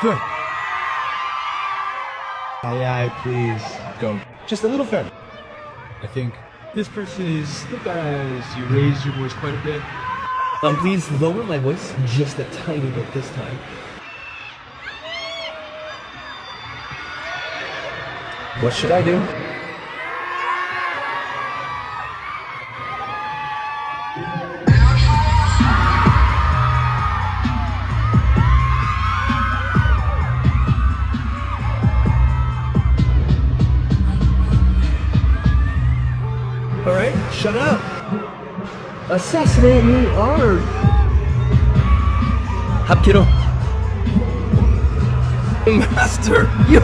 Good. Aye, please. Go. Just a little further. I think this person is the guys. You raised your voice quite a bit. Please lower my voice just a tiny bit this time. What should I do? Alright, shut up! Assassinate me hard! 합기로 Master! You're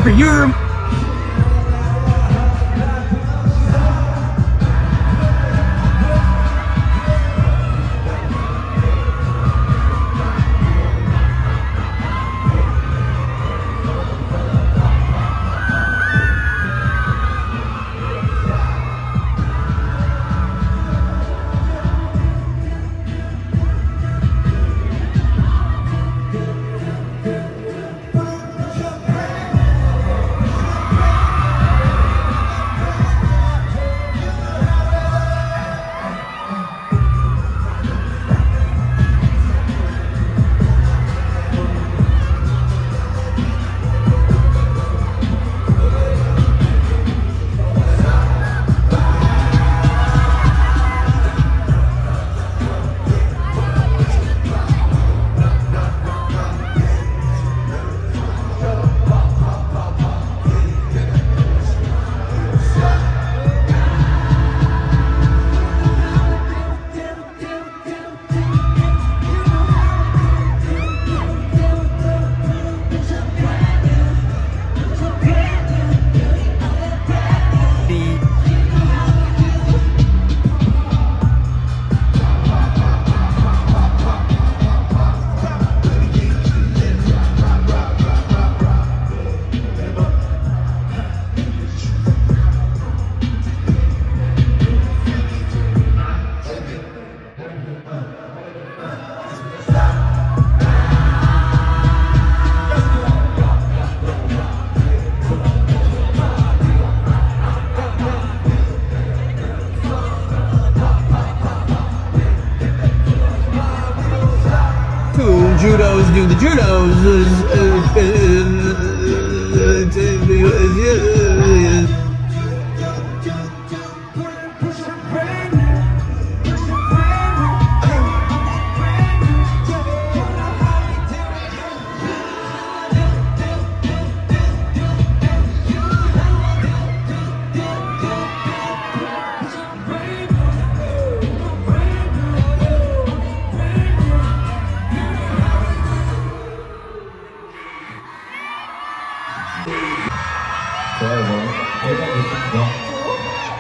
judos do the judos.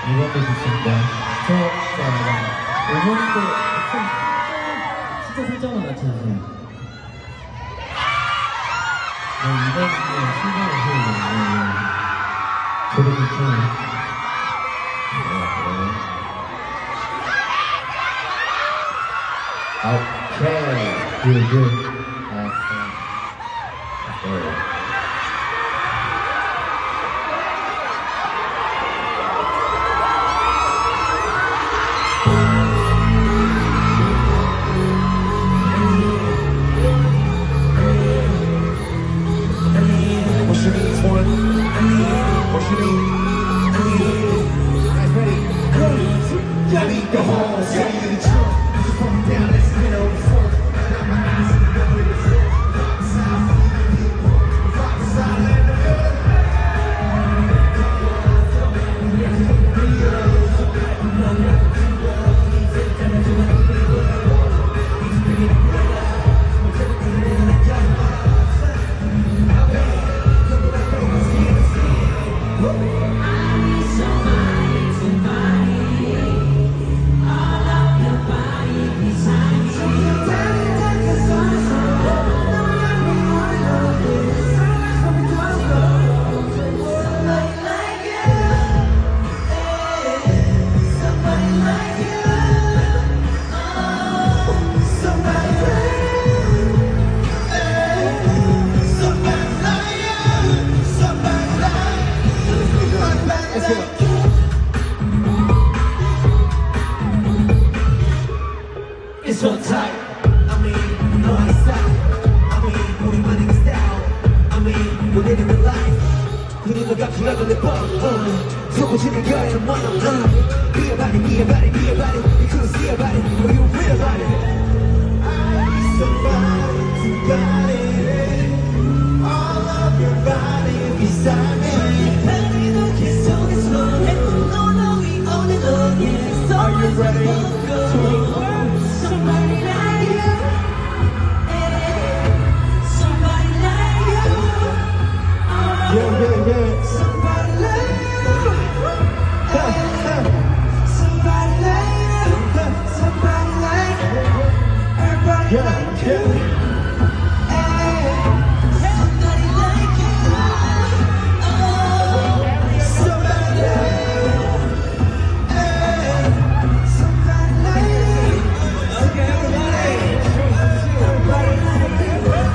이것도 좋습니다. 이번도 진짜 살짝만 맞춰주세요. 이번 신경을 쓰는 저도 괜찮아요. 오케이. good. 나도 내 법 속고지는 거야 뭐너 Be about it, be about it, be about it You couldn't see about it, but you real about it Somebody, all of your body beside me 바람이 계속 slow No, no, we own it all, yeah Are you ready? Somebody like you Somebody like you Yeah. Somebody like you Somebody like you Somebody like you Everybody like you Somebody like you Somebody like you Okay, everybody Somebody like you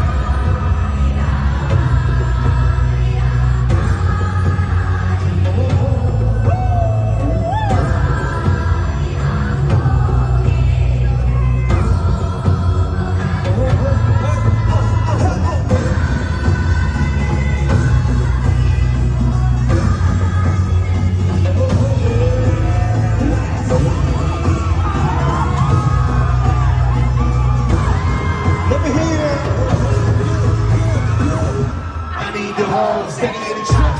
Standing in the truck.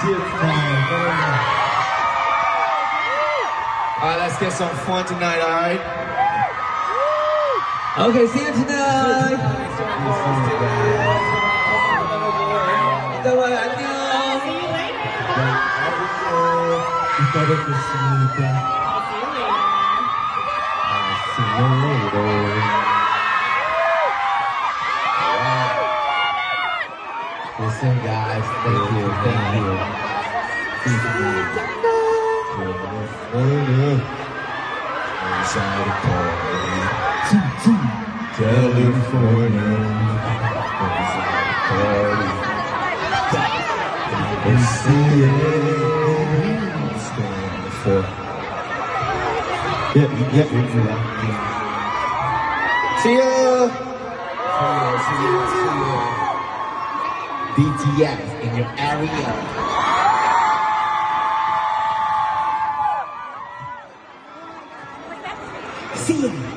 See you tonight. Alright, let's get some fun tonight, alright? Okay, see you tonight! 이따가 안녕! 이따 뵙겠습니다. See you later. Listen, guys, thank you. See you tonight. California, inside a party. California, inside a party. Never see it. Stand for. Yeah. See ya. BTS in your area. See you.